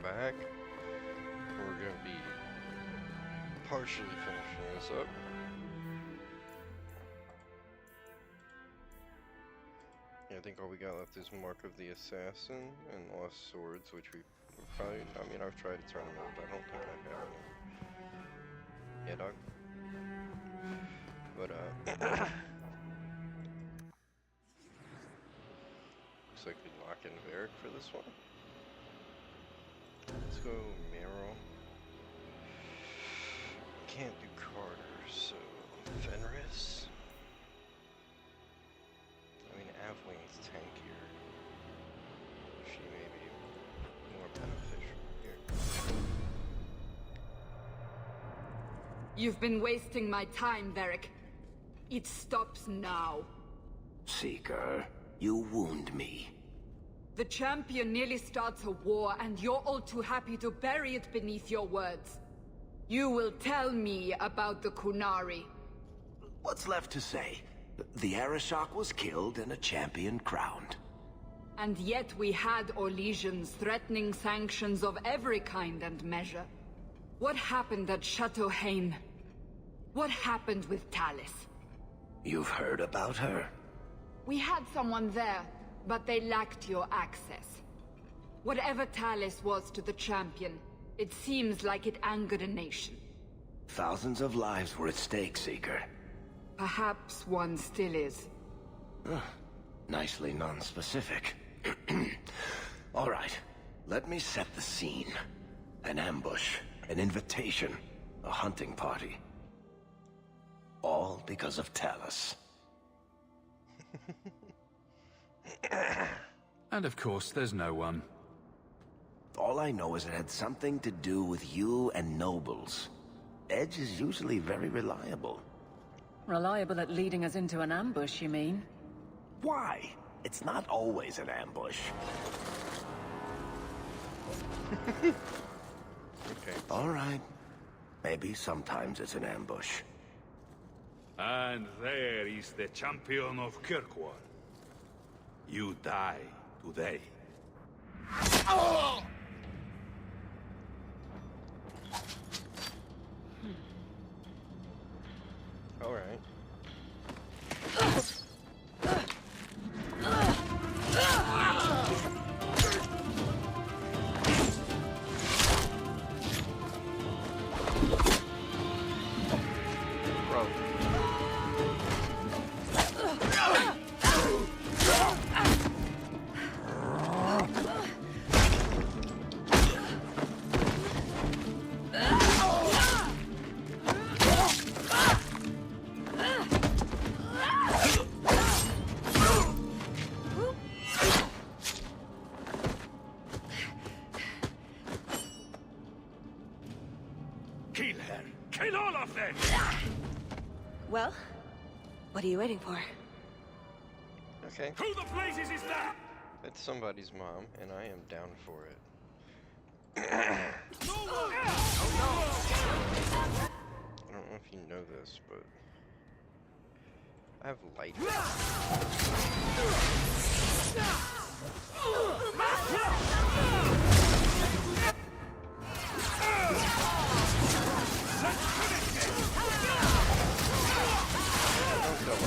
back. We're going to be partially finishing this up. Yeah, I think all we got left is Mark of the Assassin and Lost Swords, which we probably, I mean, I've tried to turn them up, but I don't think I have any. Yeah, dog. But, looks like we lock in Varric for this one. Let's go Meryl. Can't do Carter, so Fenris. I mean, Avelin's tankier. She may be more beneficial here. You've been wasting my time, Varric. It stops now. Seeker, you wound me. The champion nearly starts a war, and you're all too happy to bury it beneath your words. You will tell me about the Qunari. What's left to say? The Arishok was killed and a champion crowned. And yet we had Orlesians threatening sanctions of every kind and measure. What happened at Chateau Hain? What happened with Talis? You've heard about her? We had someone there, but they lacked your access. Whatever Talis was to the champion, it seems like it angered a nation. Thousands of lives were at stake, Seeker. Perhaps one still is. Nicely non-specific. All right, let me set the scene. An ambush, an invitation, a hunting party. All because of Talis. And of course, there's no one. All I know is it had something to do with you and nobles. Edge is usually very reliable. Reliable at leading us into an ambush, you mean? Why? It's not always an ambush. Okay. All right. Maybe sometimes it's an ambush. And there is the champion of Kirkwall. You die today. All right. Bro. Kill her! Kill all of them! Well, what are you waiting for? Okay. Who the blazes is that? It's somebody's mom, and I am down for it. I don't know if you know this, but I have light. Don't go up.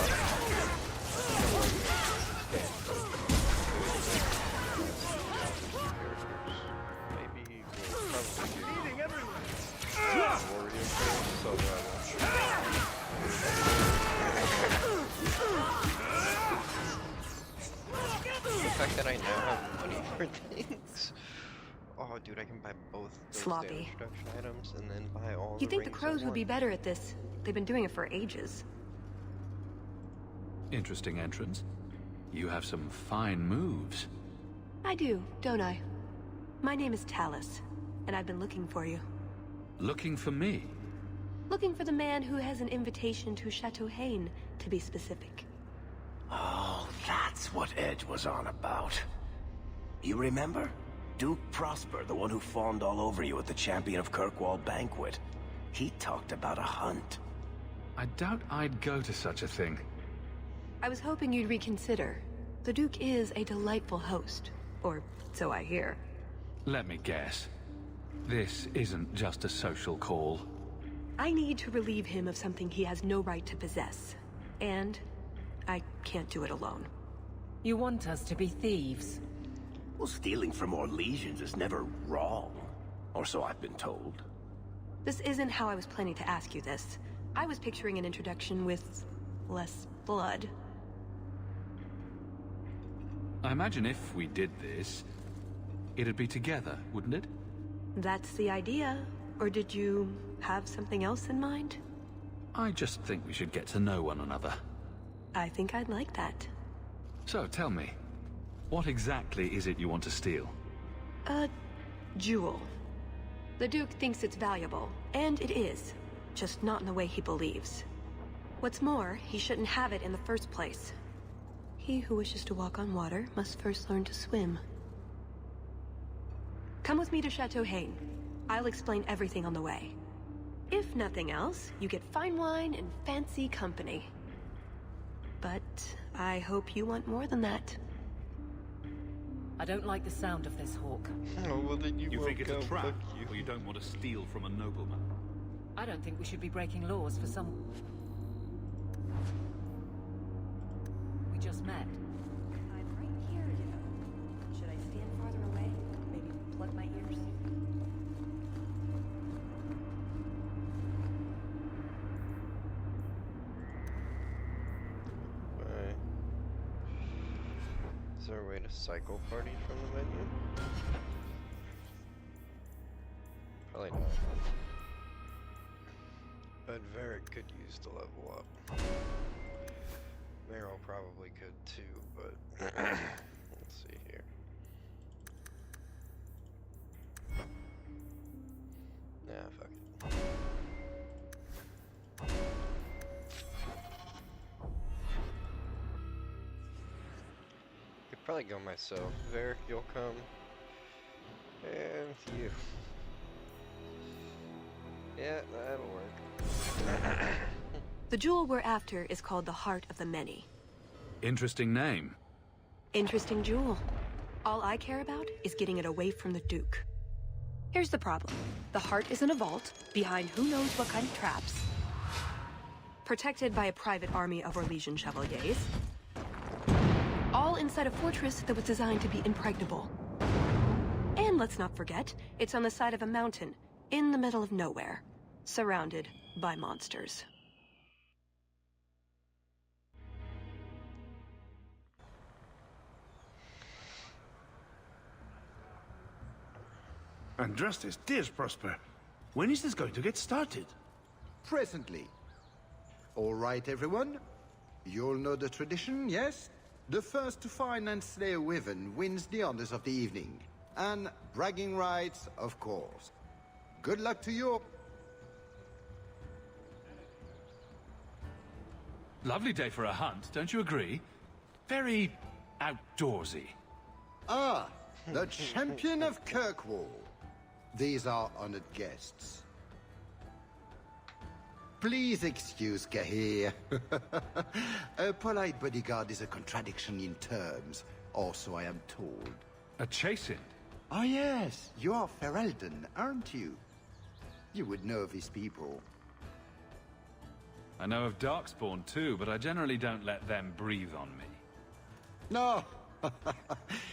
Maybe we'll probably do warrior things, so that I won't shoot. The fact that I now have money for things. Oh, dude, I can buy both those Sloppy. damage reduction items and then buy all You'd the think the rings crows at would be once. better at this. They've been doing it for ages. Interesting entrance. You have some fine moves. I do, don't I? My name is Talis, and I've been looking for you. Looking for me? Looking for the man who has an invitation to Chateau Hain, to be specific. Oh, that's what Edge was on about. You remember? Duke Prosper, the one who fawned all over you at the Champion of Kirkwall banquet. He talked about a hunt. I doubt I'd go to such a thing. I was hoping you'd reconsider. The Duke is a delightful host. Or so I hear. Let me guess. This isn't just a social call. I need to relieve him of something he has no right to possess. And I can't do it alone. You want us to be thieves? Well, stealing from Orlesians is never wrong. Or so I've been told. This isn't how I was planning to ask you this. I was picturing an introduction with less blood. I imagine if we did this, it'd be together, wouldn't it? That's the idea. Or did you have something else in mind? I just think we should get to know one another. I think I'd like that. So, tell me, what exactly is it you want to steal? A jewel. The Duke thinks it's valuable, and it is. Just not in the way he believes. What's more, he shouldn't have it in the first place. He who wishes to walk on water must first learn to swim. Come with me to Chateau Hain. I'll explain everything on the way. If nothing else, you get fine wine and fancy company. But I hope you want more than that. I don't like the sound of this, Hawk. Oh, well then you You won't think it's go, a trap, fuck you. or you don't want to steal from a nobleman? I don't think we should be breaking laws for some... We just met. I'm right here, you know. Should I stand farther away? Maybe plug my ears? Bye. Is there a way to cycle party from the menu? Probably not. But Varric could use to level up. Meryl probably could too, but let's see here. Nah, fuck it. Could probably go myself. Varric, you'll come. And you. Yeah, that'll work. The jewel we're after is called the Heart of the Many. Interesting name. Interesting jewel. All I care about is getting it away from the Duke. Here's the problem. The heart is in a vault, behind who knows what kind of traps. Protected by a private army of Orlesian chevaliers. All inside a fortress that was designed to be impregnable. And let's not forget, it's on the side of a mountain, in the middle of nowhere, surrounded by monsters. Andrastes, dear Prosper, when is this going to get started? Presently. All right, everyone. You'll know the tradition, yes? The first to find and slay a wyvern wins the honors of the evening. And bragging rights, of course. Good luck to you. Lovely day for a hunt, don't you agree? Very outdoorsy. Ah, the champion of Kirkwall. These are honored guests. Please excuse Cahir. A polite bodyguard is a contradiction in terms, or so I am told. A chasing? Ah yes, you are Ferelden, aren't you? You would know these people. I know of Darkspawn too, but I generally don't let them breathe on me. No,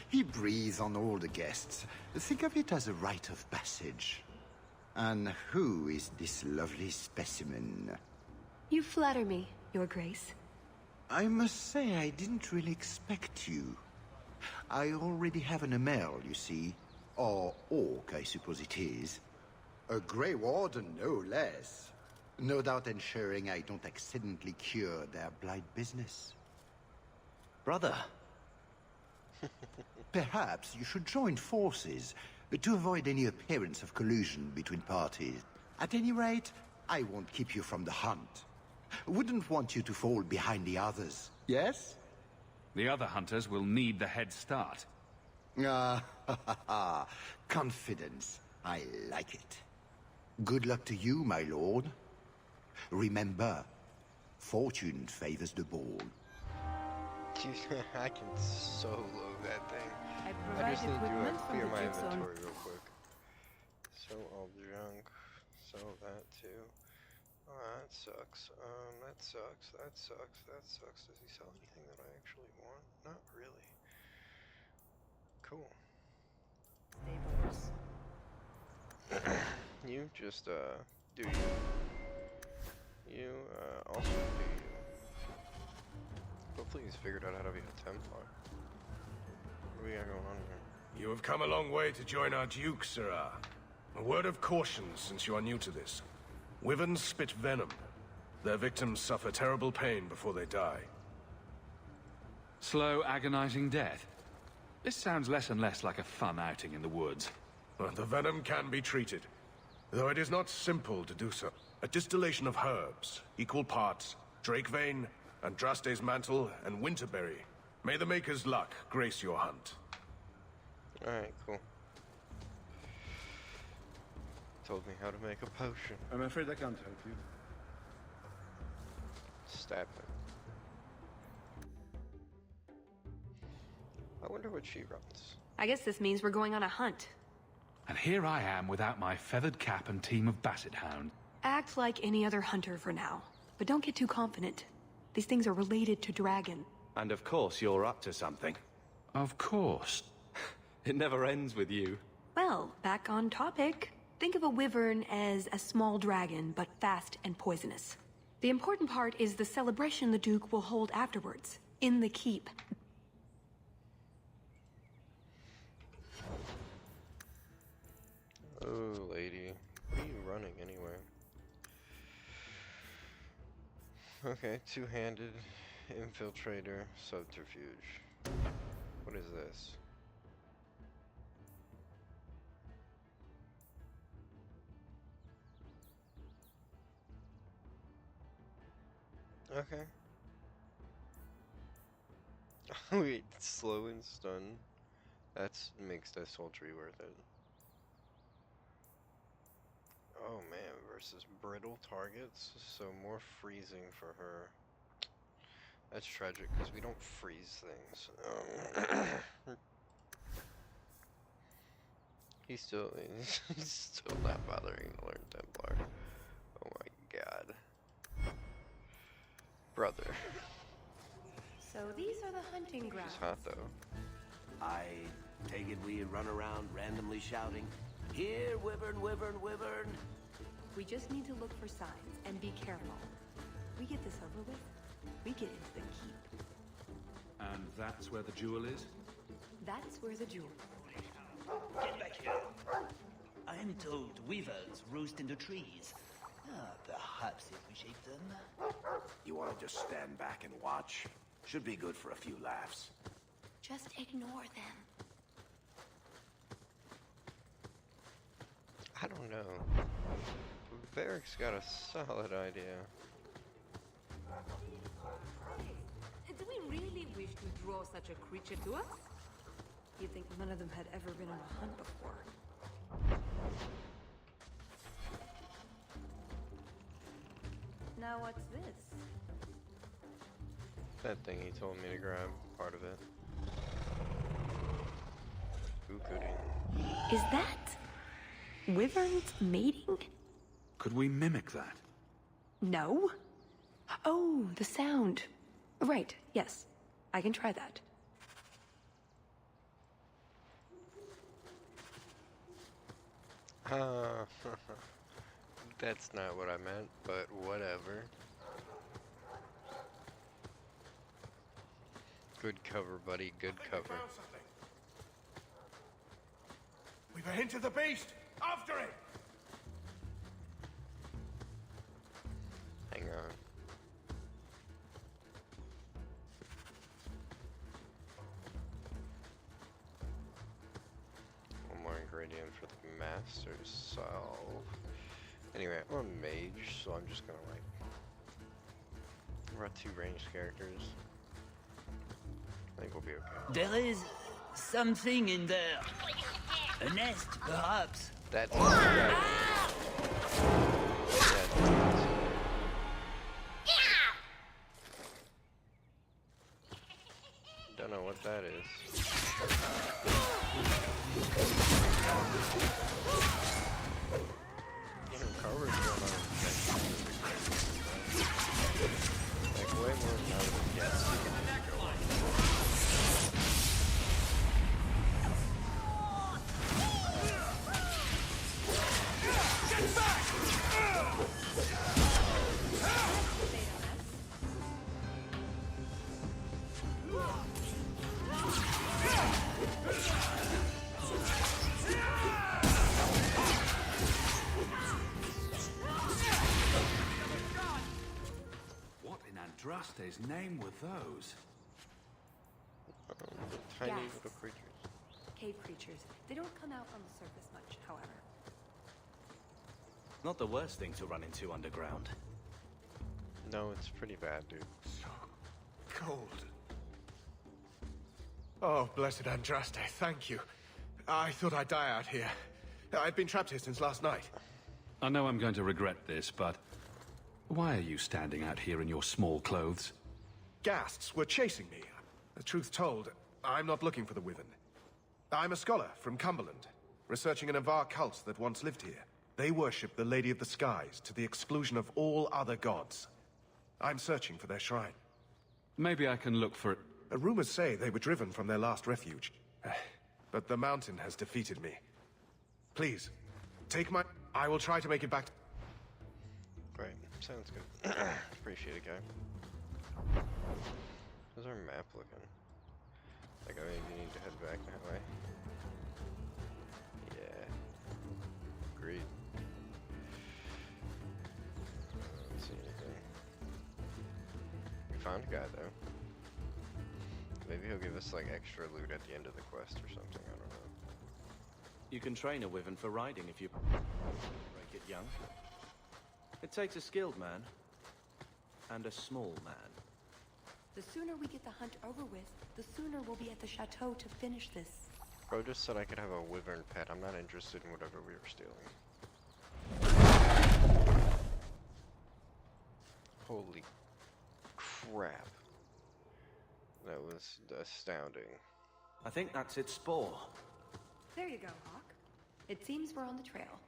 he breathes on all the guests. Think of it as a rite of passage. And who is this lovely specimen? You flatter me, Your Grace. I must say I didn't really expect you. I already have an Emel, you see. Or Orc, I suppose it is. A Grey Warden, no less. No doubt ensuring I don't accidentally cure their blight business. Brother. Perhaps you should join forces to avoid any appearance of collusion between parties. At any rate, I won't keep you from the hunt. Wouldn't want you to fall behind the others, yes? The other hunters will need the head start. Ah, confidence. I like it. Good luck to you, my lord. Remember, fortune favors the bold. I can so load that thing. I I just provided need to equipment from clear the my Duke's own... inventory real quick. Sell all junk. Sell that too. Oh, that sucks. That sucks. That sucks. That sucks. Does he sell anything that I actually want? Not really. Cool. You just, do you. You, also do you. Hopefully he's figured out how to be a Templar. What do we got going on here? You have come a long way to join our Duke, Sirrah. A word of caution since you are new to this. Wyverns spit venom. Their victims suffer terrible pain before they die. Slow, agonizing death? This sounds less and less like a fun outing in the woods. Well, the venom can be treated, though it is not simple to do so. A distillation of herbs, equal parts, Drakevane, Andraste's mantle, and winterberry. May the Maker's luck grace your hunt. Alright, cool. Told me how to make a potion. I'm afraid I can't help you. Stab him. I wonder what she runs. I guess this means we're going on a hunt. And here I am without my feathered cap and team of basset hound. Act like any other hunter for now, but don't get too confident. These things are related to dragon. And of course you're up to something. Of course. It never ends with you. Well, back on topic. Think of a wyvern as a small dragon, but fast and poisonous. The important part is the celebration the Duke will hold afterwards, in the keep. Oh, lady. What are you running anyway? Okay, two-handed, infiltrator, subterfuge. What is this? Okay. Wait, slow and stun. That's makes that sultry worth it. Oh man, versus brittle targets, so more freezing for her. That's tragic because we don't freeze things. He's still not bothering to learn Templar. Oh my god. Brother. So these are the hunting grounds. She's hot though. I take it we run around randomly shouting, "Here, Wyvern, Wyvern, Wyvern!" We just need to look for signs and be careful. We get this over with, we get into the keep. And that's where the jewel is? That's where the jewel. Get back here. I am told wyverns roost in the trees. Perhaps if we shake them. You want to just stand back and watch? Should be good for a few laughs. Just ignore them. I don't know. Varric's got a solid idea. Do we really wish to draw such a creature to us? You'd think none of them had ever been on a hunt before. Now what's this? That thing he told me to grab, part of it. Ooh, goody. Is that wyverns mating? Could we mimic that? No. Oh, the sound. Right, yes. I can try that. That's not what I meant, but whatever. Good cover, buddy, good cover. We've a hint of the beast! After it! Hang on. One more ingredient for the master salve. Anyway, I'm a mage, so I'm just gonna like... We're at 2 ranged characters. I think we'll be okay. There is something in there. A nest, perhaps. That's right. Don't know what that is. his name were those? Tiny Ghasts. little creatures. Cave creatures. They don't come out on the surface much, however. Not the worst thing to run into underground. No, it's pretty bad, dude. Cold. Oh, blessed Andraste, thank you. I thought I'd die out here. I've been trapped here since last night. I know I'm going to regret this, but why are you standing out here in your small clothes? Ghasts were chasing me. The truth told, I'm not looking for the Wyvern. I'm a scholar from Cumberland, researching an Avar cult that once lived here. They worship the Lady of the Skies to the exclusion of all other gods. I'm searching for their shrine. Maybe I can look for it. Rumors say they were driven from their last refuge. But the mountain has defeated me. Please, take my... I will try to make it back to... Great. Sounds good. Appreciate it, guy. How's our map looking? Like, I maybe need to head back that way. Yeah. Agreed. I don't see anything. We found a guy, though. Maybe he'll give us, like, extra loot at the end of the quest or something, I don't know. You can train a Wyvern for riding if you break it young. It takes a skilled man. And a small man. The sooner we get the hunt over with, the sooner we'll be at the chateau to finish this. Bro just said I could have a wyvern pet. I'm not interested in whatever we were stealing. Holy crap. That was astounding. I think that's its spore. There you go, Hawk. It seems we're on the trail.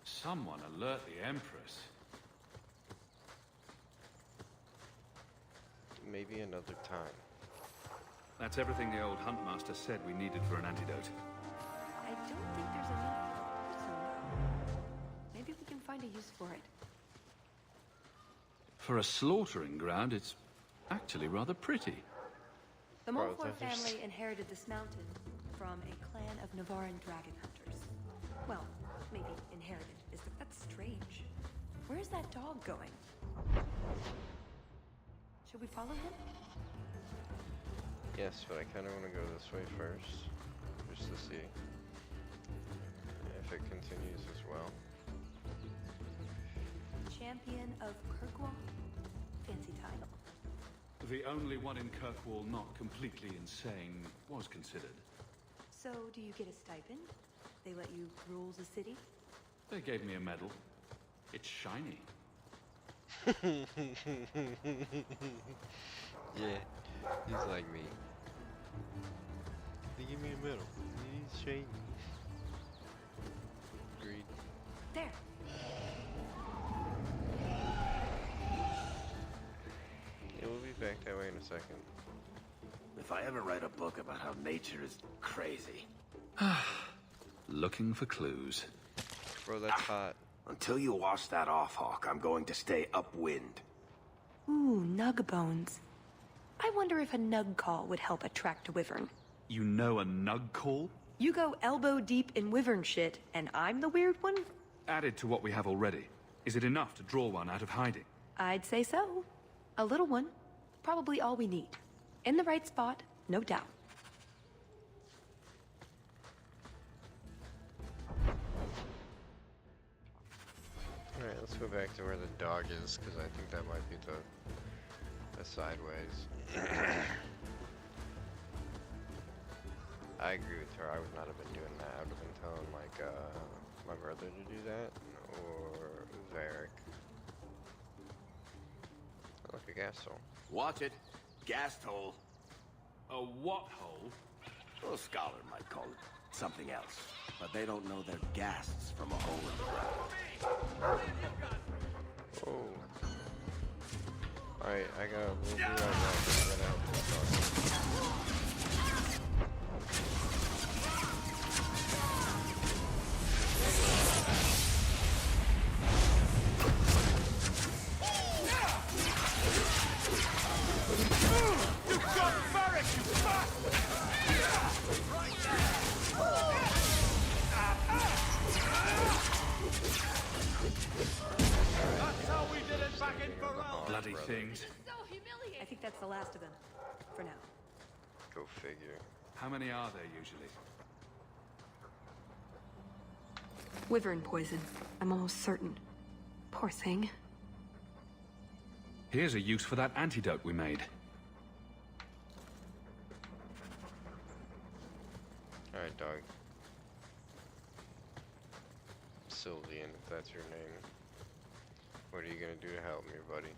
Someone alert the Empress. Maybe another time. That's everything the old Huntmaster said we needed for an antidote. I don't think there's enough poison. Maybe we can find a use for it. For a slaughtering ground, it's actually rather pretty. The Mulford family inherited this mountain from a clan of Navaran dragon hunters. Well, maybe inherited is that's strange. Where's that dog going? Should we follow him? Yes, but I kind of want to go this way first, just to see if it continues as well. Champion of Kirkwall? Fancy title. The only one in Kirkwall not completely insane was considered. So, do you get a stipend? They let you rule the city? They gave me a medal. It's shiny. Yeah, he's like me. They give me a medal. He's shiny. Agreed. There. Yeah, we'll be back that way in a second. If I ever write a book about how nature is crazy. Looking for clues. Bro, that's hot. Until you wash that off, Hawk, I'm going to stay upwind. Ooh, nug bones. I wonder if a nug call would help attract a wyvern. You know a nug call? You go elbow deep in wyvern shit, and I'm the weird one? Added to what we have already. Is it enough to draw one out of hiding? I'd say so. A little one. Probably all we need. In the right spot, no doubt. Alright, let's go back to where the dog is, because I think that might be the sideways. I agree with her. I would not have been doing that. I would have been telling, like, my brother to do that, or Varric. Look, a gas hole. Watch it. Gas hole. A what hole? Well, a scholar might call it something else. But they don't know they're ghasts from a hole in the ground. Oh. Alright, I gotta we'll be right back. I gotta help this dog. You got Varric, you bastard! Bloody thing. the last of them. For now. Go figure. How many are there usually? Wyvern poison. I'm almost certain. Poor thing. Here's a use for that antidote we made. Alright, dog. Sylvian, if that's your name. What are you gonna do to help me, buddy?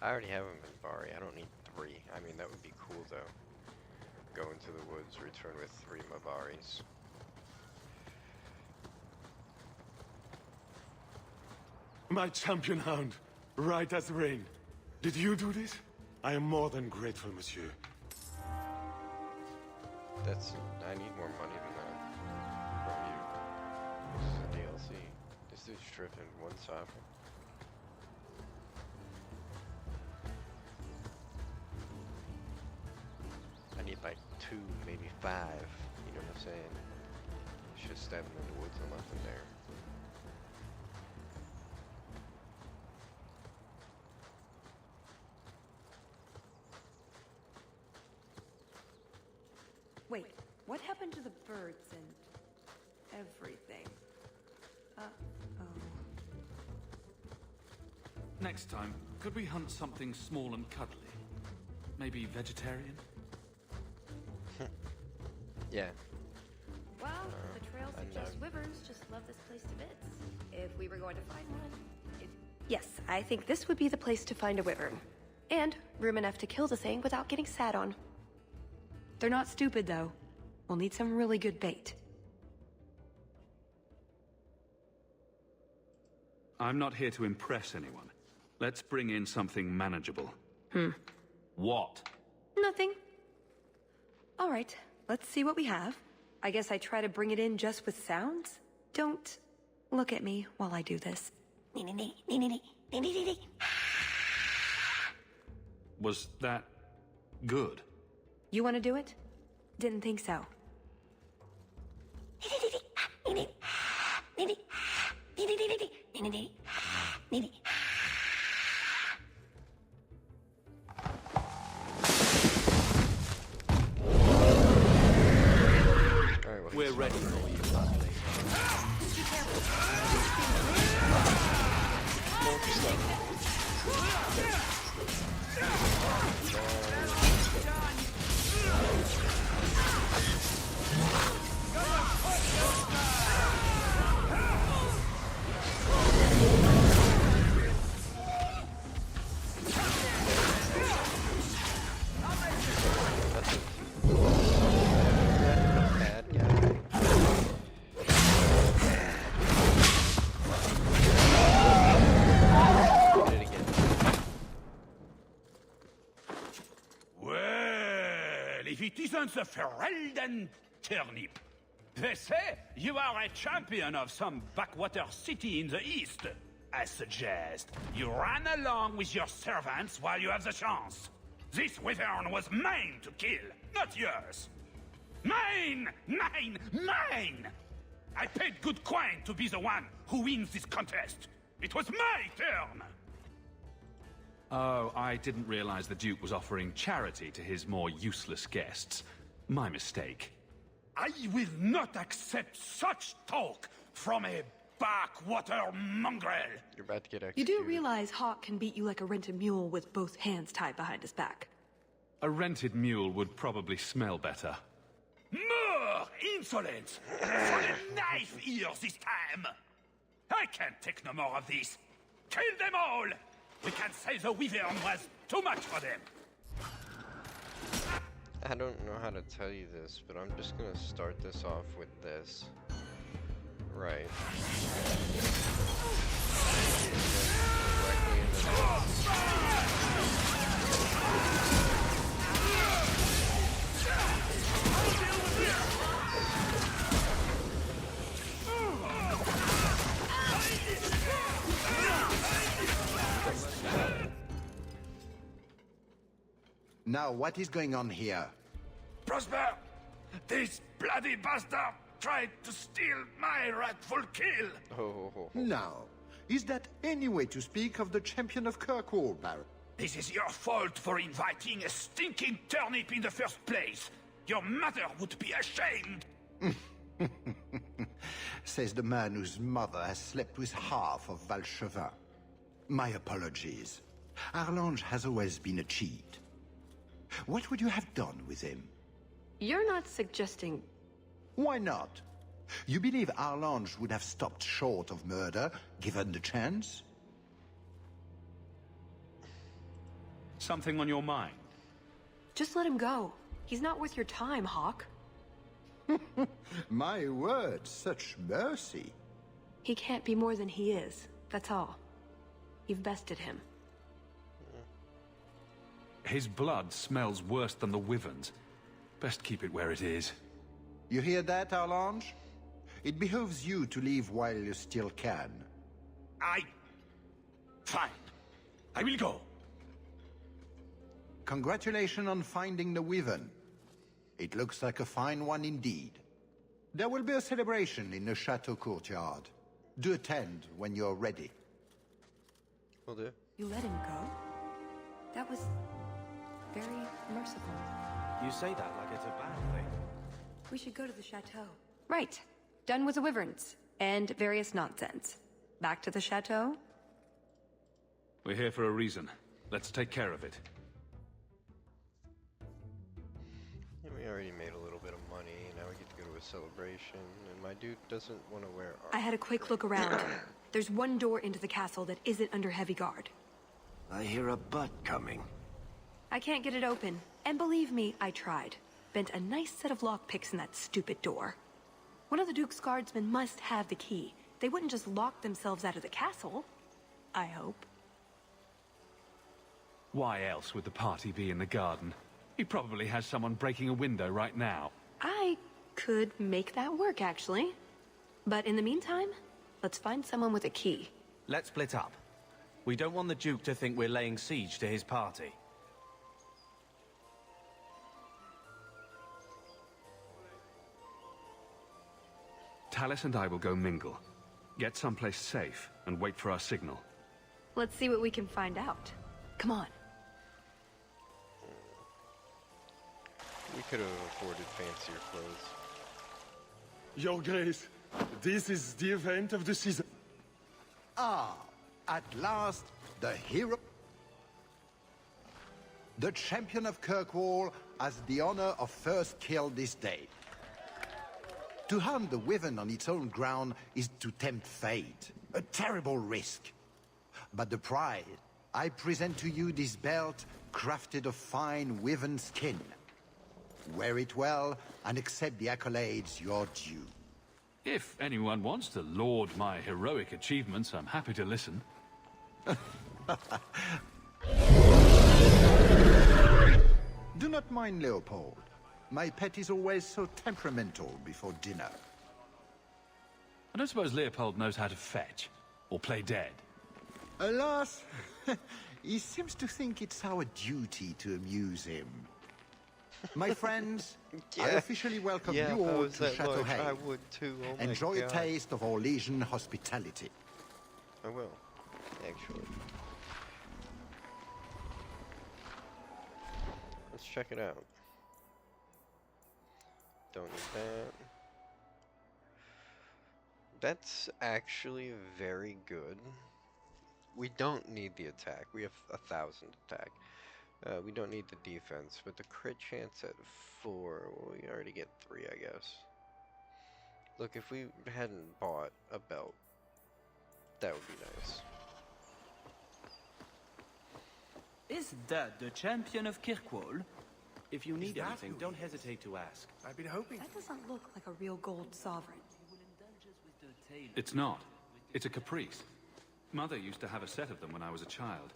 I already have a Minbari. I don't need 3. I mean, that would be cool, though. Go into the woods, return with 3 Minbaris. My champion hound, right as rain. Did you do this? I am more than grateful, monsieur. I need more money than that from you. This is a DLC. This dude's stripping 1 sovereign. I need like 2, maybe 5. You know what I'm saying? Should stab him in the woods and left him there. Wait, what happened to the birds and everything? Uh-oh. Next time, could we hunt something small and cuddly? Maybe vegetarian? Yeah. Well, the trail suggests wyverns just love this place to bits. If we were going to find one, Yes, I think this would be the place to find a wyvern. And room enough to kill the thing without getting sat on. They're not stupid, though. We'll need some really good bait. I'm not here to impress anyone. Let's bring in something manageable. What? Nothing. All right, let's see what we have. I guess I try to bring it in just with sounds? Don't look at me while I do this. Was that good? You want to do it? Didn't think so. We're ready for you, lovely. If it isn't the Ferelden turnip. They say you are a champion of some backwater city in the east. I suggest you run along with your servants while you have the chance. This wyvern was mine to kill, not yours. Mine! Mine! Mine! I paid good coin to be the one who wins this contest. It was my turn! Oh, I didn't realize the Duke was offering charity to his more useless guests. My mistake. I will not accept such talk from a backwater mongrel. You're about to get You executed. do realize Hawk can beat you like a rented mule with both hands tied behind his back. A rented mule would probably smell better. More insolence! For the knife ears this time! I can't take no more of this. Kill them all! We can say the wyvern was too much for them. I don't know how to tell you this, but I'm just gonna start this off with this. Right. Now, what is going on here? Prosper! This bloody bastard tried to steal my rightful kill! Now, is that any way to speak of the champion of Kirkwall, Baron? This is your fault for inviting a stinking turnip in the first place. Your mother would be ashamed. Says the man whose mother has slept with half of Valchevin. My apologies. Arlange has always been a cheat. What would you have done with him? You're not suggesting... Why not? You believe Arlange would have stopped short of murder, given the chance? Something on your mind? Just let him go. He's not worth your time, Hawk. My word, such mercy. He can't be more than he is, that's all. You've bested him. His blood smells worse than the Wyvern's. Best keep it where it is. You hear that, Arlange? It behooves you to leave while you still can. Fine. I will go. Congratulations on finding the Wyvern. It looks like a fine one indeed. There will be a celebration in the chateau courtyard. Do attend when you're ready. Will do. You let him go? That was... very merciful. You say that like it's a bad thing. We should go to the chateau. Right. Done with the Wyverns. And various nonsense. Back to the chateau? We're here for a reason. Let's take care of it. Yeah, we already made a little bit of money. Now we get to go to a celebration. And my dude doesn't want to wear armor. I had a quick look around. There's one door into the castle that isn't under heavy guard. I hear a butt coming. I can't get it open. And believe me, I tried. Bent a nice set of lockpicks in that stupid door. One of the Duke's guardsmen must have the key. They wouldn't just lock themselves out of the castle. I hope. Why else would the party be in the garden? He probably has someone breaking a window right now. I could make that work, actually. But in the meantime, let's find someone with a key. Let's split up. We don't want the Duke to think we're laying siege to his party. Tallis and I will go mingle. Get someplace safe and wait for our signal. Let's see what we can find out. Come on. We could have afforded fancier clothes. Your Grace, this is the event of the season. Ah, at last, the hero... The champion of Kirkwall has the honor of first kill this day. To hunt the Wyvern on its own ground is to tempt fate. A terrible risk. But the prize, I present to you this belt crafted of fine Wyvern skin. Wear it well and accept the accolades you're due. If anyone wants to laud my heroic achievements, I'm happy to listen. Do not mind Leopold. My pet is always so temperamental before dinner. I don't suppose Leopold knows how to fetch, or play dead. Alas, he seems to think it's our duty to amuse him. My friends, I officially welcome you all to Chateau Hay. I would too. Oh my Enjoy a God. taste of Orlesian hospitality. I will, actually. Let's check it out. Don't need that. That's actually very good. We don't need the attack. We have 1,000 attack. We don't need the defense, but the crit chance at 4, well, we already get 3, I guess. Look, if we hadn't bought a belt, that would be nice. Is that the champion of Kirkwall? If you need anything, don't hesitate to ask. I've been hoping... That doesn't look like a real gold sovereign. It's not. It's a caprice. Mother used to have a set of them when I was a child.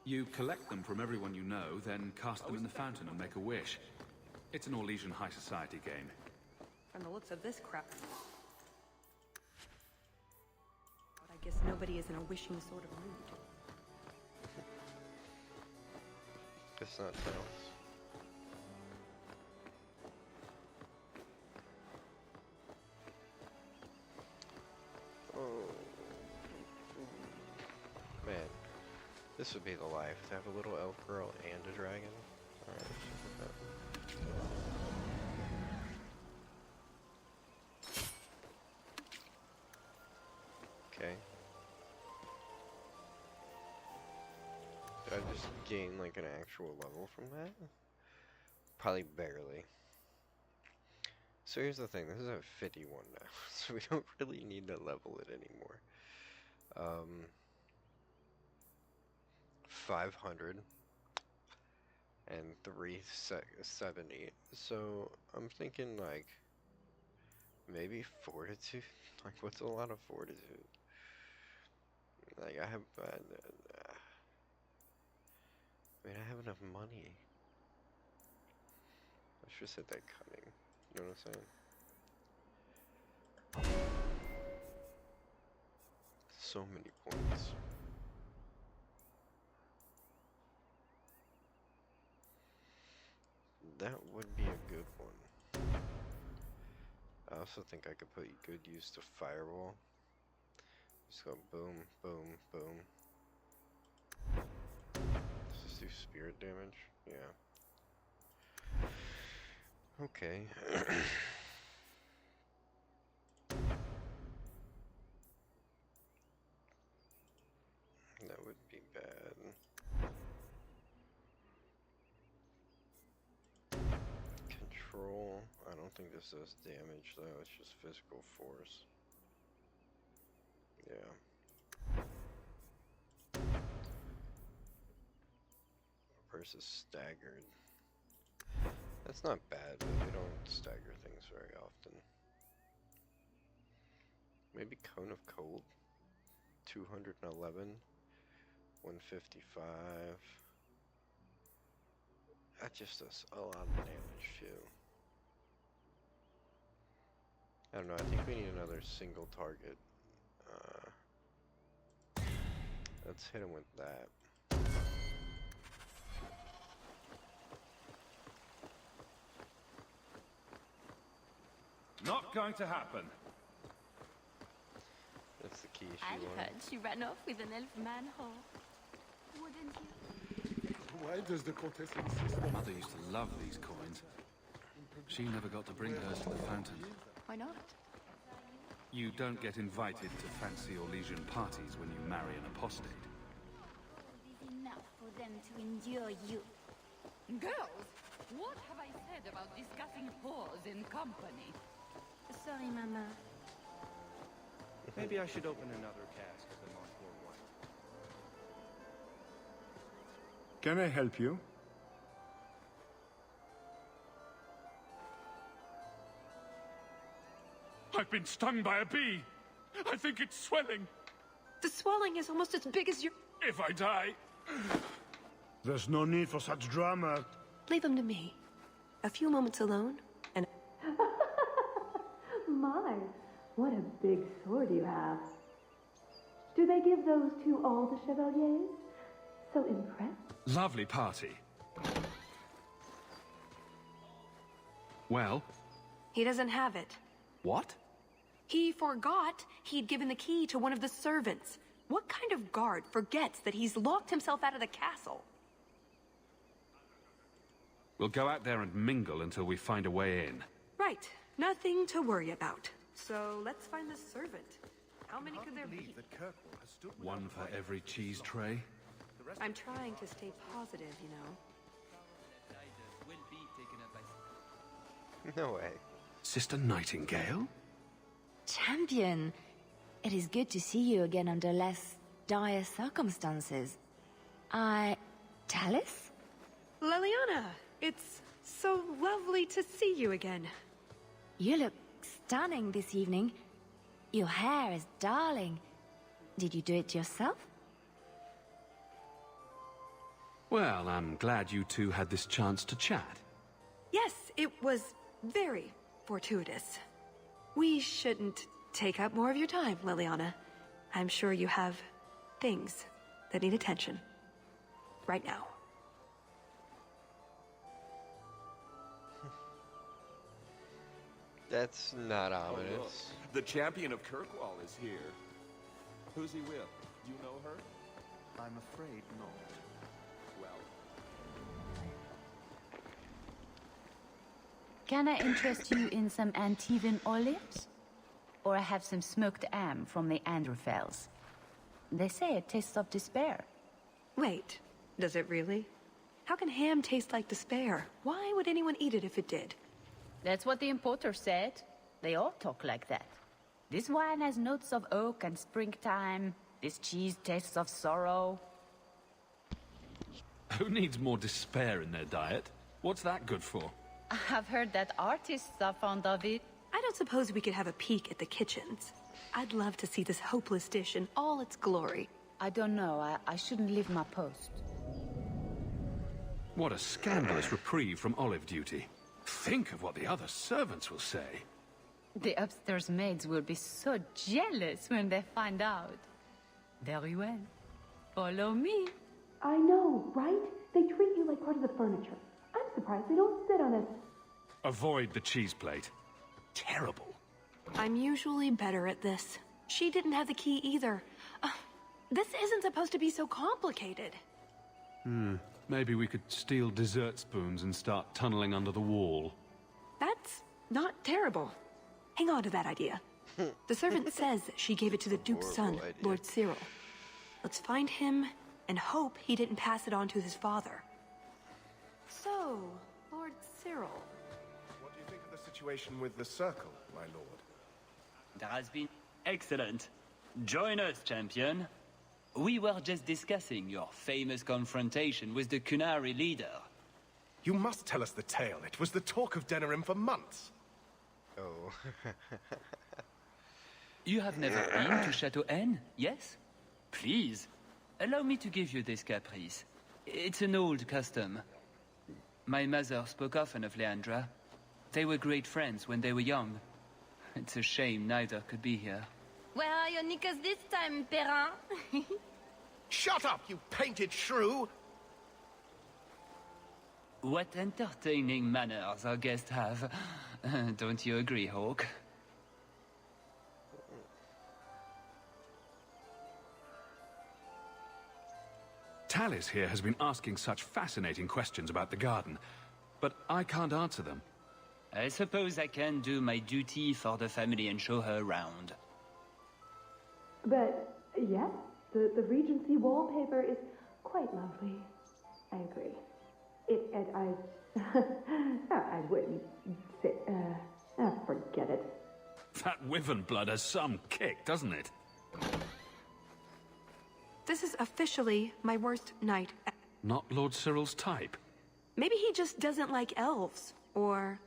You collect them from everyone you know, then cast them in the fountain and make a wish. It's an Orlesian high society game. From the looks of this crap. But I guess nobody is in a wishing sort of mood. Guess not Tails. Oh. Man. This would be the life, to have a little elf girl and a dragon. Alright, okay. Did I just gain like an actual level from that? Probably barely. So here's the thing, this is a 51 now, so we don't really need to level it anymore. 500 and 370. So I'm thinking like maybe fortitude. Like what's a lot of fortitude? Like I have, I mean I have enough money. Let's just hit that cunning. You know what I'm saying? So many points. That would be a good one. I also think I could put good use to Firewall. Just go boom, boom, boom. Let's just do spirit damage. Yeah. Okay. That would be bad. Control. I don't think this does damage though, it's just physical force. Yeah. Versus staggered. That's not bad, but we don't stagger things very often. Maybe Cone of Cold. 211. 155. That just does a lot of damage too. I don't know, I think we need another single target. Let's hit him with that. Not going to happen. That's the key she I wanted. heard she ran off with an elf manhole. Wouldn't you? Why does the Countess insist on... Mother used to love these coins. She never got to bring hers to the fountain. Why not? You don't get invited to fancy Orlesian parties when you marry an apostate. It is enough for them to endure you. Girls, what have I said about discussing whores in company? Sorry, Mama. Maybe I should open another cask of the Montfort wine. Can I help you? I've been stung by a bee. I think it's swelling. The swelling is almost as big as your... If I die... There's no need for such drama. Leave him to me. A few moments alone, and... My, what a big sword you have. Do they give those to all the chevaliers? So impressed? Lovely party. Well? He doesn't have it. What? He forgot he'd given the key to one of the servants. What kind of guard forgets that he's locked himself out of the castle? We'll go out there and mingle until we find a way in. Right. Nothing to worry about. So let's find the servant. How many could there be? One for every cheese tray. I'm trying to stay positive, you know. No way. Sister Nightingale? Champion, it is good to see you again under less dire circumstances. Tallis? Leliana, it's so lovely to see you again. You look stunning this evening. Your hair is darling. Did you do it yourself? Well, I'm glad you two had this chance to chat. Yes, it was very fortuitous. We shouldn't take up more of your time, Leliana. I'm sure you have things that need attention. Right now. That's not ominous. The champion of Kirkwall is here. Who's he with? Do you know her? I'm afraid not. Well... Can I interest you in some Antivan olives? Or I have some smoked ham from the Androfels. They say it tastes of despair. Wait, does it really? How can ham taste like despair? Why would anyone eat it if it did? That's what the importer said. They all talk like that. This wine has notes of oak and springtime. This cheese tastes of sorrow. Who needs more despair in their diet? What's that good for? I've heard that artists are fond of it. I don't suppose we could have a peek at the kitchens. I'd love to see this hopeless dish in all its glory. I don't know. I shouldn't leave my post. What a scandalous reprieve from olive duty. Think of what the other servants will say. The upstairs maids will be so jealous when they find out. Very well. Follow me. I know, right? They treat you like part of the furniture. I'm surprised they don't sit on it. Avoid the cheese plate. Terrible. I'm usually better at this. She didn't have the key either. This isn't supposed to be so complicated. Maybe we could steal dessert spoons and start tunneling under the wall. That's not terrible. Hang on to that idea. The servant says she gave it to the Duke's son, Lord Cyril. Let's find him and hope he didn't pass it on to his father. So, Lord Cyril. What do you think of the situation with the Circle, my lord? There has been... Excellent. Join us, champion. We were just discussing your famous confrontation with the Qunari leader. You must tell us the tale. It was the talk of Denerim for months. Oh. You have never been to Chateau N, yes? Please, allow me to give you this caprice. It's an old custom. My mother spoke often of Leandra. They were great friends when they were young. It's a shame neither could be here. Where are your knickers this time, Perrin? Shut up, you painted shrew! What entertaining manners our guests have. Don't you agree, Hawke? Tallis here has been asking such fascinating questions about the garden, but I can't answer them. I suppose I can do my duty for the family and show her around. But, yes, the Regency wallpaper is quite lovely. I agree. I wouldn't say, forget it. That Wyvern blood has some kick, doesn't it? This is officially my worst night. Not Lord Cyril's type. Maybe he just doesn't like elves, or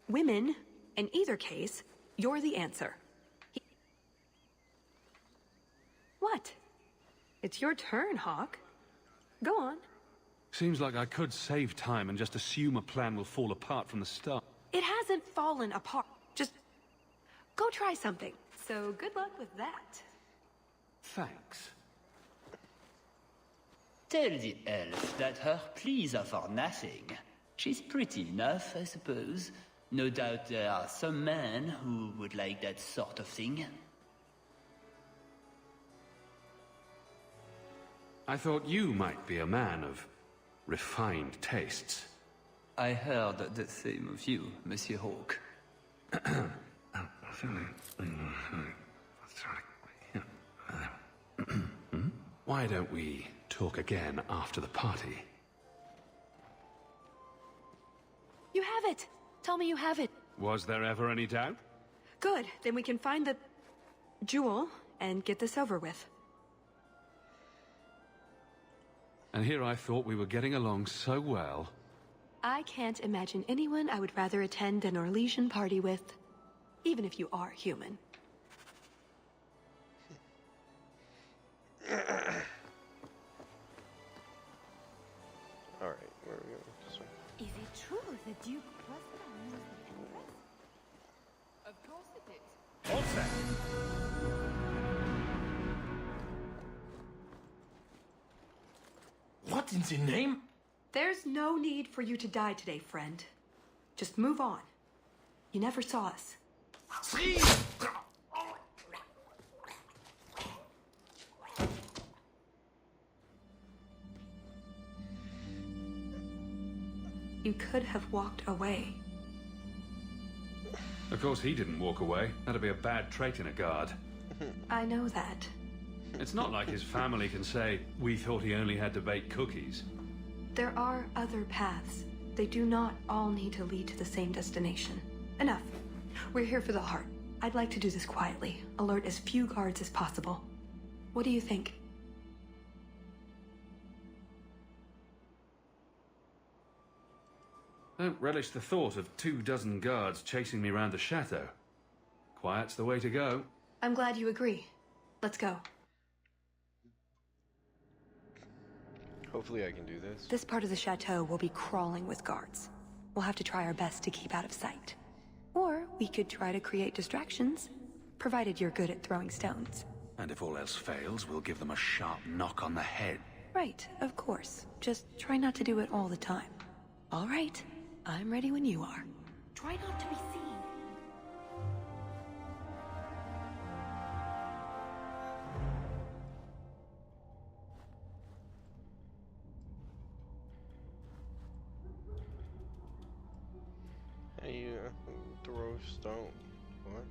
women. In either case, you're the answer. What? It's your turn, Hawke. Go on. Seems like I could save time and just assume a plan will fall apart from the start. It hasn't fallen apart. Just go try something. So good luck with that. Thanks. Tell the elf that her pleas are for nothing. She's pretty enough, I suppose. No doubt there are some men who would like that sort of thing. I thought you might be a man of refined tastes. I heard the same of you, Monsieur Hawke. Why don't we talk again after the party? You have it! Tell me you have it. Was there ever any doubt? Good, then we can find the jewel and get this over with. And here I thought we were getting along so well. I can't imagine anyone I would rather attend an Orlesian party with, even if you are human. Alright, where are we going? This way. Is it true the Duke Prosper knows the Empress? Of course it is. All set. What in the name? There's no need for you to die today, friend. Just move on. You never saw us. You could have walked away. Of course he didn't walk away. That'd be a bad trait in a guard. I know that. It's not like his family can say, we thought he only had to bake cookies. There are other paths. They do not all need to lead to the same destination. Enough. We're here for the heart. I'd like to do this quietly. Alert as few guards as possible. What do you think? Don't relish the thought of 24 guards chasing me around the chateau. Quiet's the way to go. I'm glad you agree. Let's go. Hopefully I can do this. This part of the chateau will be crawling with guards. We'll have to try our best to keep out of sight. Or we could try to create distractions, provided you're good at throwing stones. And if all else fails, we'll give them a sharp knock on the head. Right, of course. Just try not to do it all the time. All right. I'm ready when you are. Try not to be seen. Hey, throw stone. What?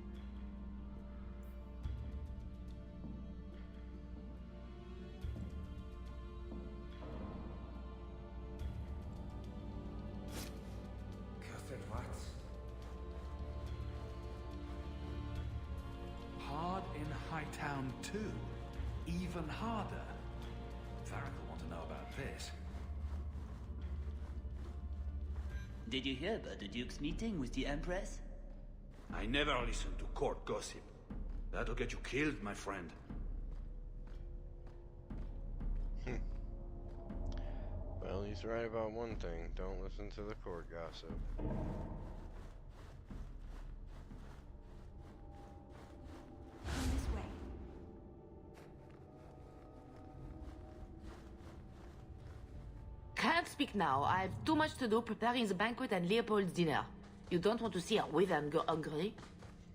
Hard in Hightown too. Even harder. Varric will want to know about this. Did you hear about the Duke's meeting with the Empress? I never listen to court gossip. That'll get you killed, my friend. Well, he's right about one thing. Don't listen to the court gossip. This way. Can't speak now. I've too much to do preparing the banquet and Leopold's dinner. You don't want to see a wyvern go hungry.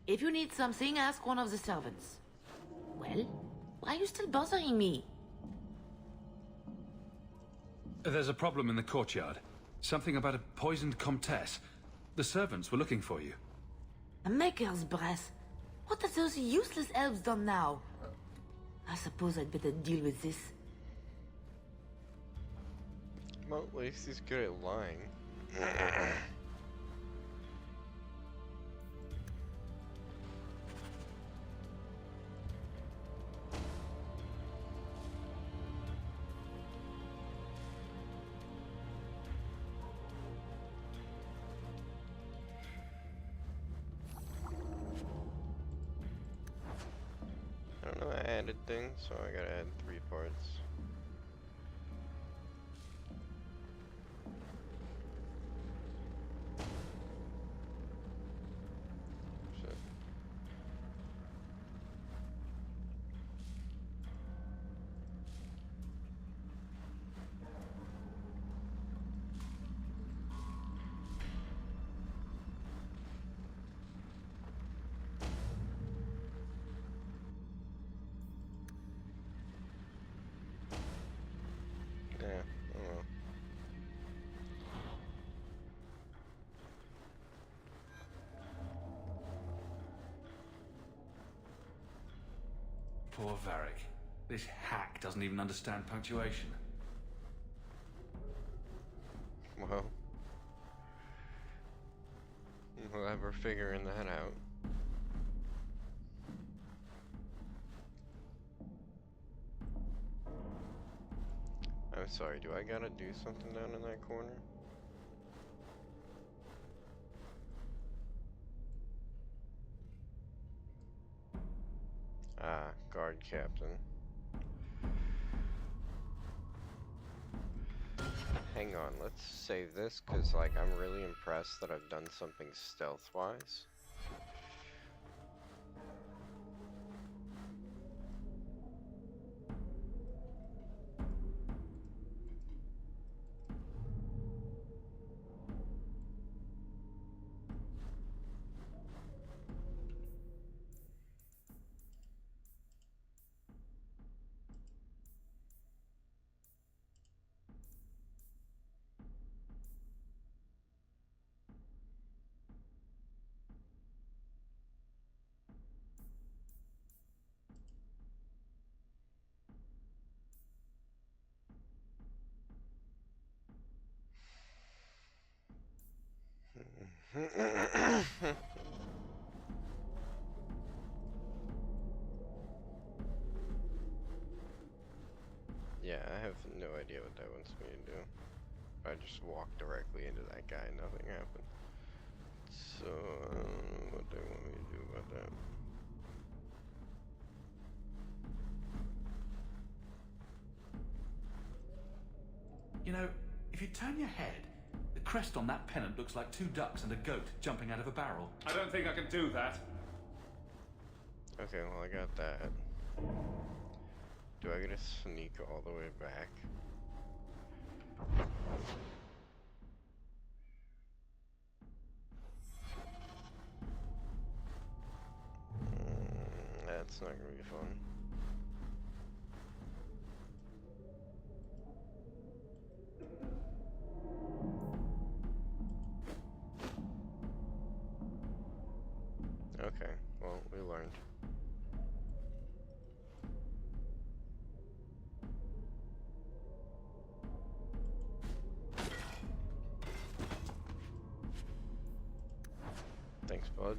If you need something, ask one of the servants. Well, why are you still bothering me? There's a problem in the courtyard. Something about a poisoned comtesse. The servants were looking for you. A maker's breath. What have those useless elves done now? I suppose I'd better deal with this. Well, at least he's good at lying. I don't know, I added things, so I gotta add 3 parts. Shit. Yeah, oh well. Poor Varric. This hack doesn't even understand punctuation. Well, we'll have her figuring that out. I'm sorry, do I gotta do something down in that corner? Ah, guard captain. Hang on, let's save this, cause like I'm really impressed that I've done something stealth-wise. Yeah, I have no idea what that wants me to do. I just walked directly into that guy, nothing happened. So, I don't know what they want me to do about that. You know, if you turn your head, the crest on that pennant looks like two ducks and a goat jumping out of a barrel. I don't think I can do that. Okay, well I got that. Do I get to sneak all the way back? That's not gonna be fun. Okay, well, we learned. Thanks, bud.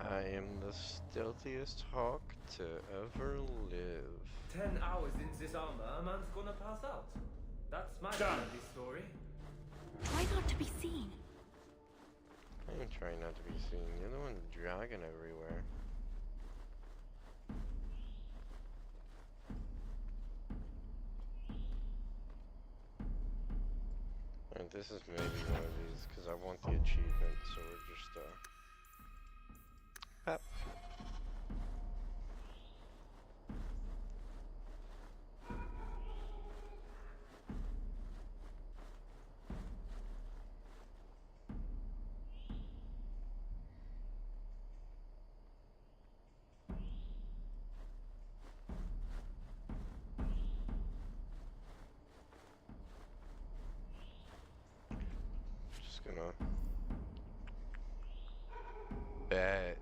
I am the stealthiest hawk to ever live. 10 hours in this armor, a man's gonna pass out. That's my side of this story. Try not to be seen. I am trying not to be seen. You're the one dragging everywhere. And this is maybe one of these, because I want the achievement, so we're just, Pep. Just gonna bet.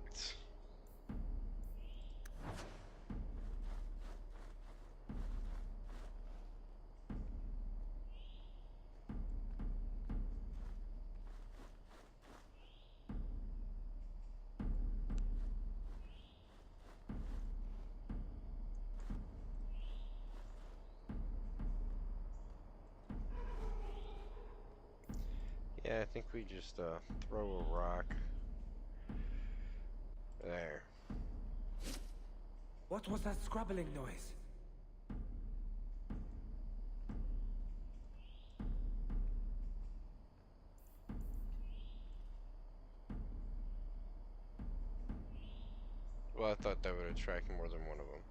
Yeah, I think we just throw a rock there. What was that scrabbling noise? Well, I thought that would attract more than one of them.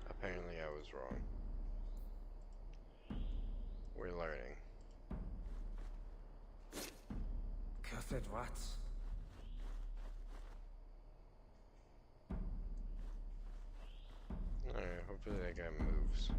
Apparently I was wrong. We're learning. Cursed rats. Alright, hopefully that guy moves.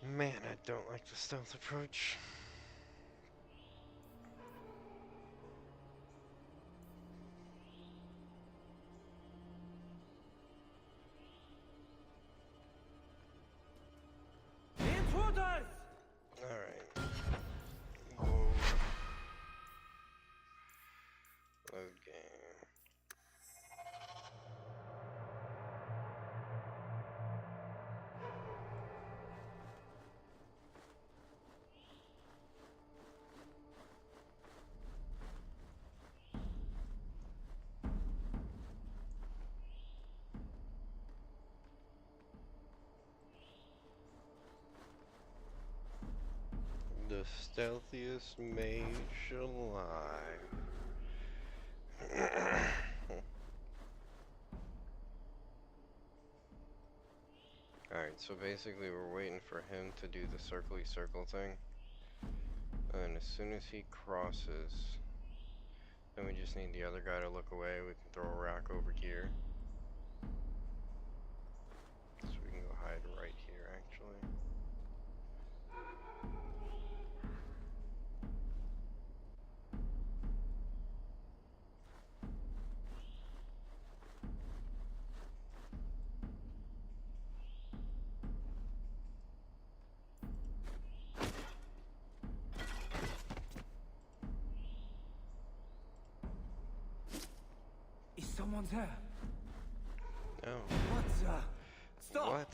Man, I don't like the stealth approach. Intruders! Alright. Whoa. Okay. The stealthiest mage alive. Alright, Alright, so basically we're waiting for him to do the circly circle thing. And then as soon as he crosses, then we just need the other guy to look away. We can throw a rock over here. So we can go hide right here, actually. Someone's there. No. What? Stop! What?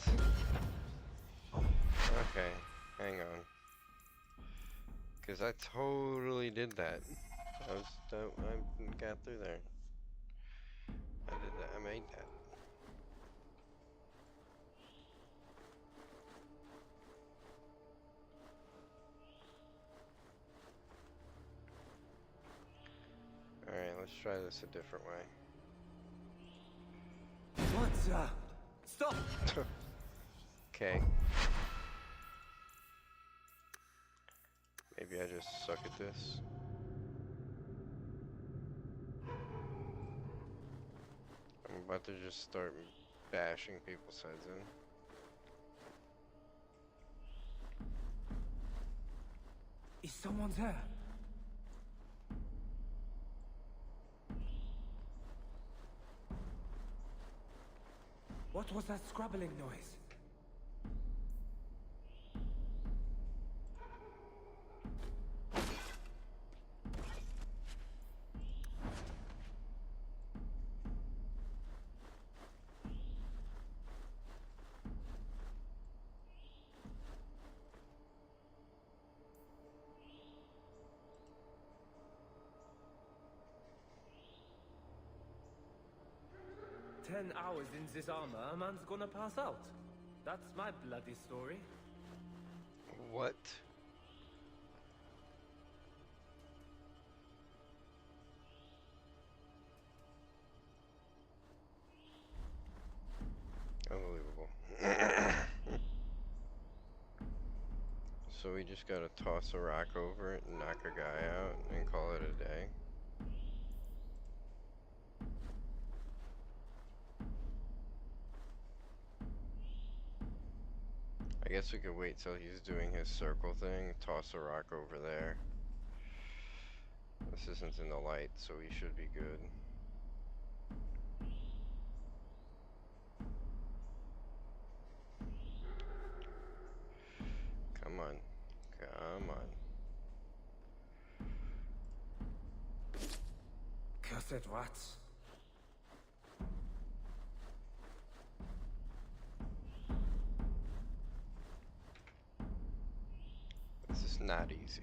Okay, hang on. Cause I totally did that. I got through there. I did that. I made that. All right, let's try this a different way. What? Stop! Okay. Maybe I just suck at this. I'm about to just start bashing people's heads in. Is someone there? What was that scrabbling noise? "10 hours in this armor, a man's gonna pass out. That's my bloody story." What? Unbelievable. So we just gotta toss a rock over it and knock a guy out and call it a day. I guess we could wait till he's doing his circle thing, toss a rock over there. This isn't in the light, so we should be good. Come on. Come on. Cursed rats. This is not easy.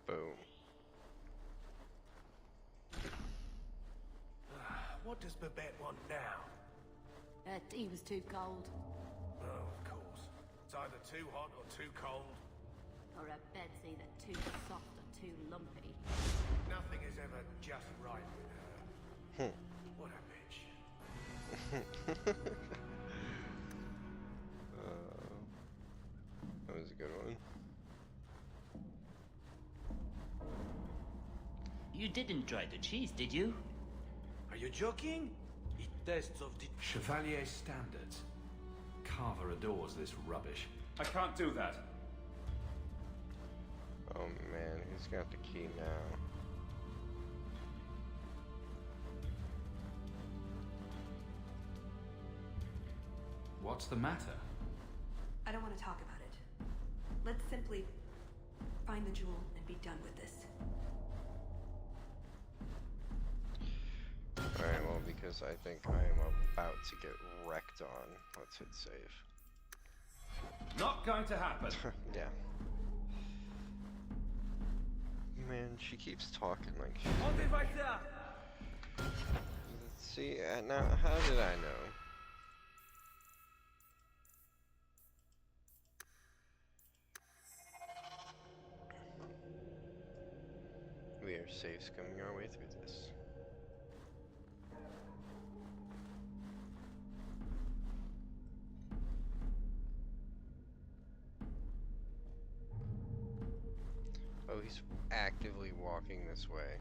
Boom. What does Babette want now? Her tea was too cold. Oh, of course. It's either too hot or too cold. Or her bed's either too soft or too lumpy. Nothing is ever just right with her. What a bitch. That was a good one. You didn't try the cheese, did you? Are you joking? It tests of the Chevalier standards. Carver adores this rubbish. I can't do that. Oh man, who's got the key now? What's the matter? I don't want to talk about it. Let's simply find the jewel and be done with this. Alright, well, because I think I am about to get wrecked on, let's hit save. Not going to happen. Yeah. Man, she keeps talking like she's... Right there. See, now, how did I know? We are safe scumming our way through this. He's actively walking this way.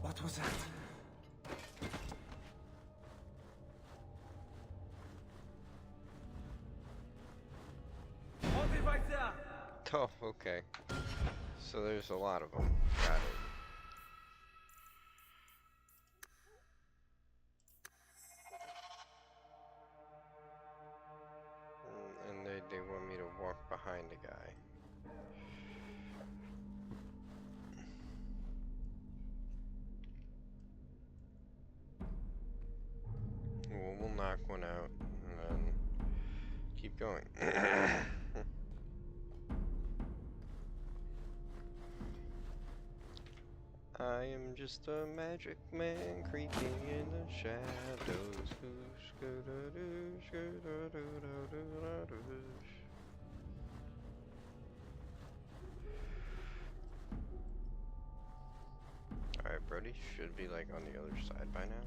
What was that? Right there. Oh, okay. So there's a lot of them. Got it. And they want me to walk behind a guy. Well, we'll knock one out and then keep going. I am just a magic man creeping in the shadows. Alright, Brody should be like on the other side by now.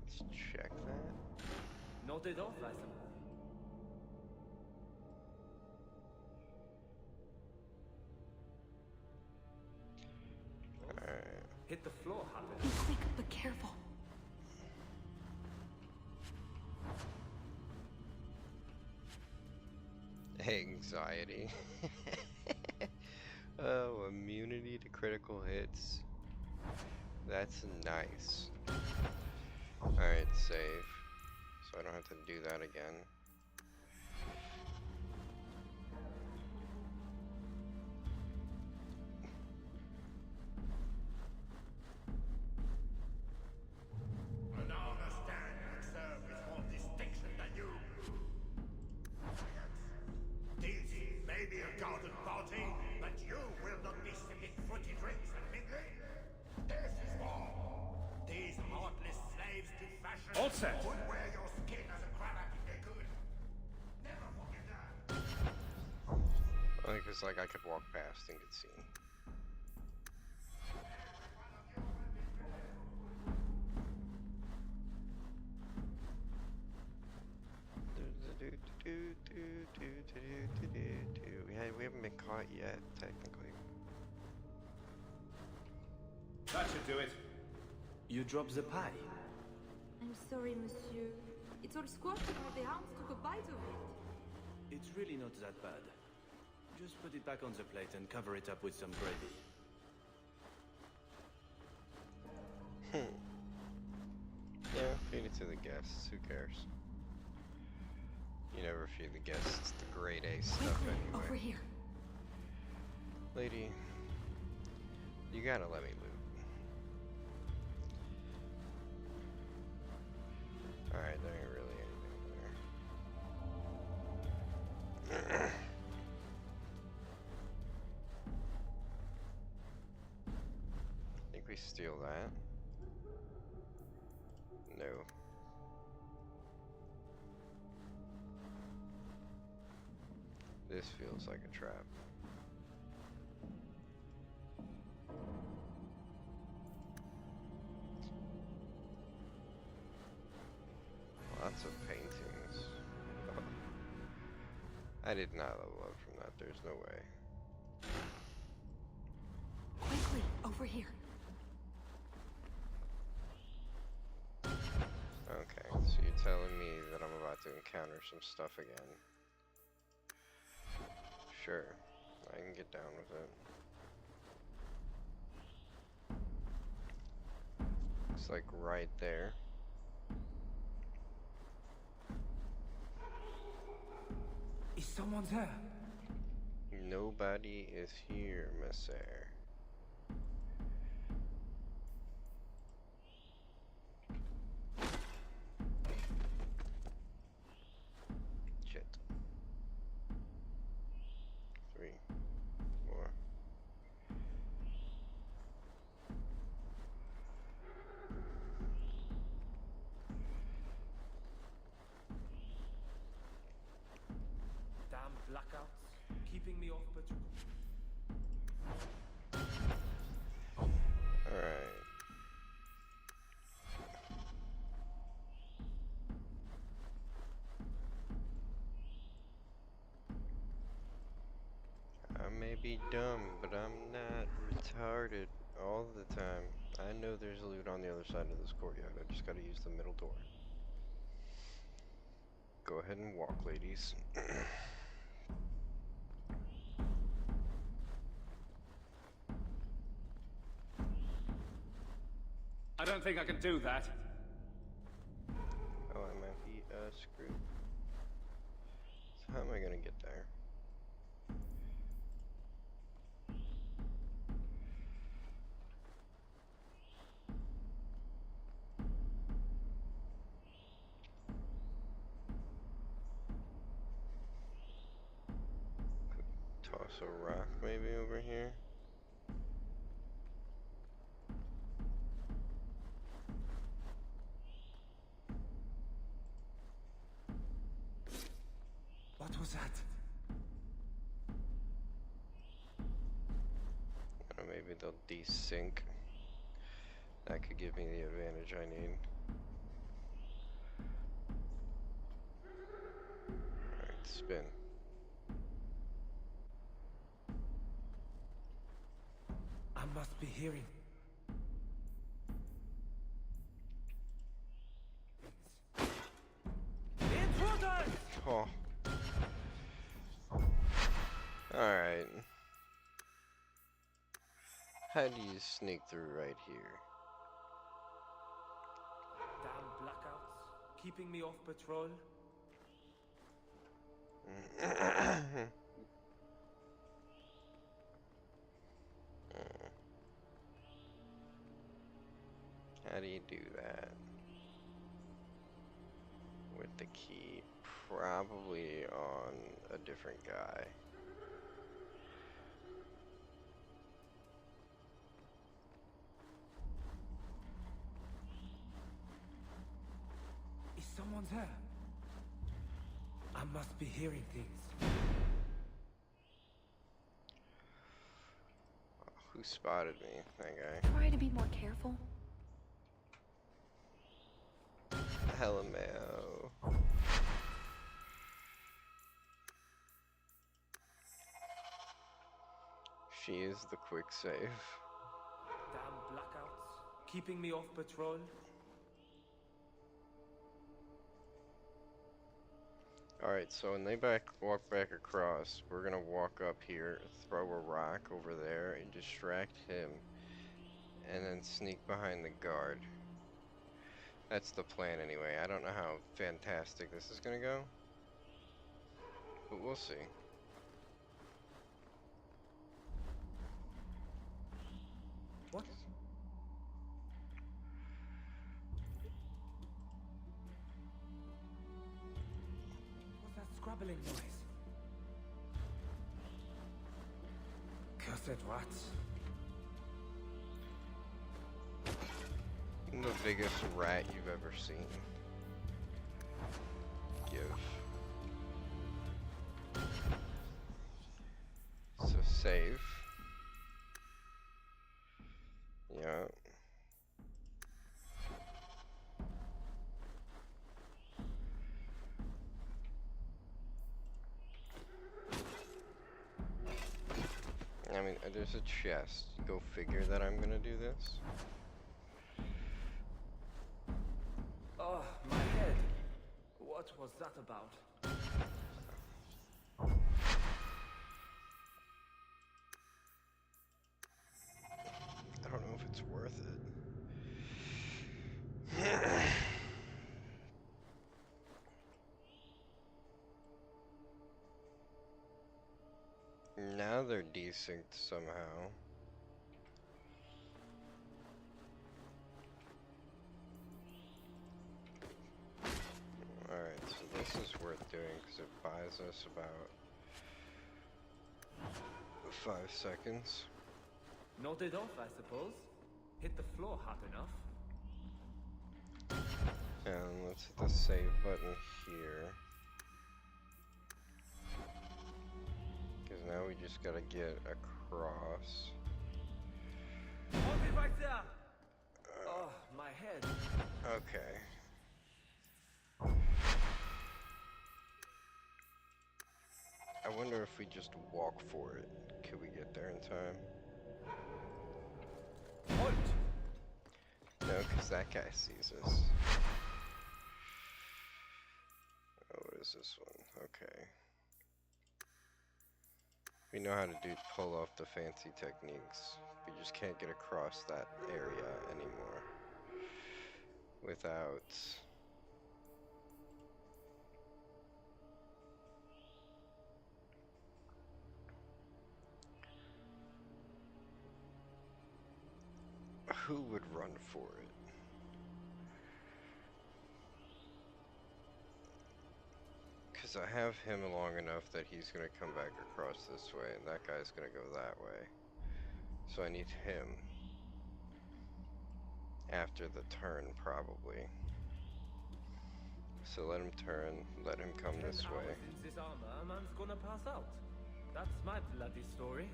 Let's check that. Noted off, Lysa. Hit the floor, Happen. Be quick, but careful. Anxiety. Oh, immunity to critical hits. That's nice. Alright, save. So I don't have to do that again. All set. Only because like I could walk past and could see. We haven't been caught yet, technically. That should do it. You dropped the pie. I'm sorry, monsieur. It's all squashed because the hounds took a bite of it. It's really not that bad. Just put it back on the plate and cover it up with some gravy. Yeah, feed it to the guests. Who cares? You never feed the guests the grade A stuff anyway. Over here. Lady, you gotta let me loot. Alright, there ain't really anything there. I think we steal that. No. This feels like a trap. Lots of paintings. Oh. I did not level up from that, there's no way. Quickly, over here. Okay, so you're telling me that I'm about to encounter some stuff again. Sure, I can get down with it. It's like right there. Is someone there? Nobody is here, monsieur. Shit. 3, 4. Damn blackouts, keeping me off patrol. be dumb, but I'm not retarded all the time. I know there's loot on the other side of this courtyard. I just gotta use the middle door. Go ahead and walk, ladies. I don't think I can do that. Oh, I might be screwed. So how am I gonna get there? Toss a rock maybe over here. What was that? Or maybe they'll desync. That could give me the advantage I need. Alright, spin. I must be hearing. Intruders! Oh. Alright. How do you sneak through right here? Damn blackouts, keeping me off patrol. How do you do that? With the key, probably on a different guy. Is someone there? I must be hearing things. Who spotted me? That guy. Try to be more careful. LMAO. She is the quick save. Damn blackouts, keeping me off patrol. Alright, so when they walk back across, we're gonna walk up here, throw a rock over there, and distract him, and then sneak behind the guard. That's the plan anyway. I don't know how fantastic this is gonna go, but we'll see. What? What's that scrabbling noise? Cursed rats. I'm the biggest rat you've ever seen. Give. So save. Yeah. I mean, there's a chest. Go figure that I'm gonna do this. Oh, my head. What was that about? I don't know if it's worth it. Now they're desynced somehow. Alright, so this is worth doing because it buys us about 5 seconds. Nodded off, I suppose. Hit the floor hot enough. And let's hit the save button here. Because now we just gotta get across. Hold me right there! Oh, my head. Okay. I wonder if if we just walk for it? Could we get there in time? Halt! No, because that guy sees us. Oh, what is this one? Okay. We know how to pull off the fancy techniques. We just can't get across that area anymore without who would run for it? Because I have him long enough that he's going to come back across this way, and that guy's going to go that way. So I need him after the turn, probably. So let him turn, let him come this way. In this armor, a man's gonna pass out. That's my bloody story.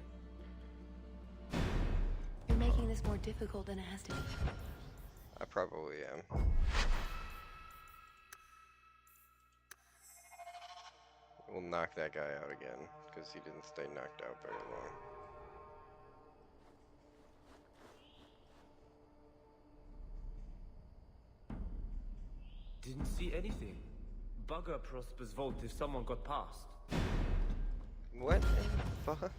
You're making this more difficult than it has to be. I probably am. We'll knock that guy out again, because he didn't stay knocked out very long. Didn't see anything. Bugger Prosper's vault if someone got past. What in the fuck?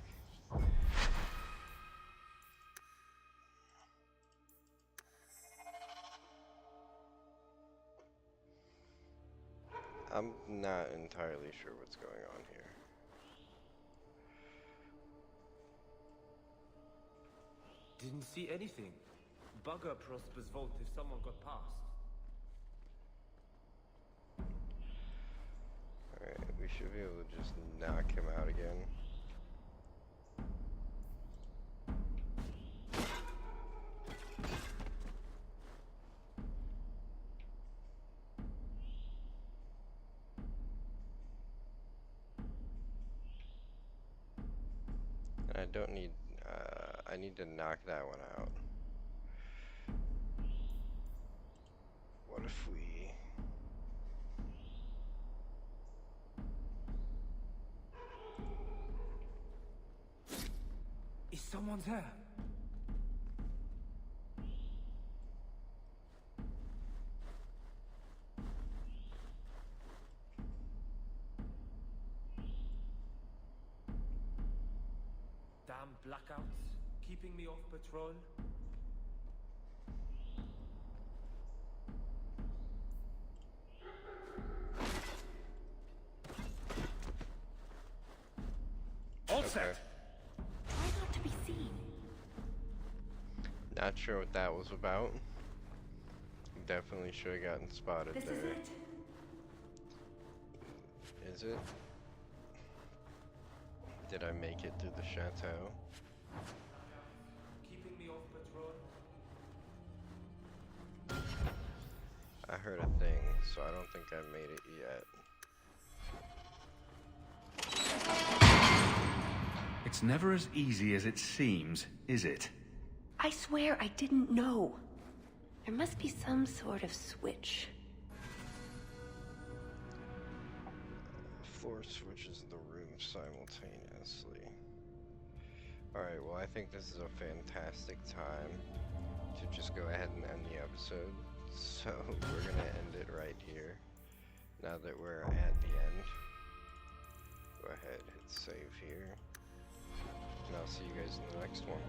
I'm not entirely sure what's going on here. Didn't see anything. Bugger Prosper's vault if someone got past. Alright, we should be able to just knock him out again. I don't need, I need to knock that one out. What if we... Is someone there? Damn blackouts, keeping me off patrol. All set. Try not to be seen. Not sure what that was about. Definitely should have gotten spotted This there. is it. Is it? Did I make it through the chateau? Keeping me off patrol. I heard a thing, so I don't think I made it yet. It's never as easy as it seems, is it? I swear I didn't know. There must be some sort of switch. Floor switches the room simultaneously. Alright, well I think this is a fantastic time to just go ahead and end the episode. So we're gonna end it right here. Now that we're at the end. Go ahead, hit save here. And I'll see you guys in the next one.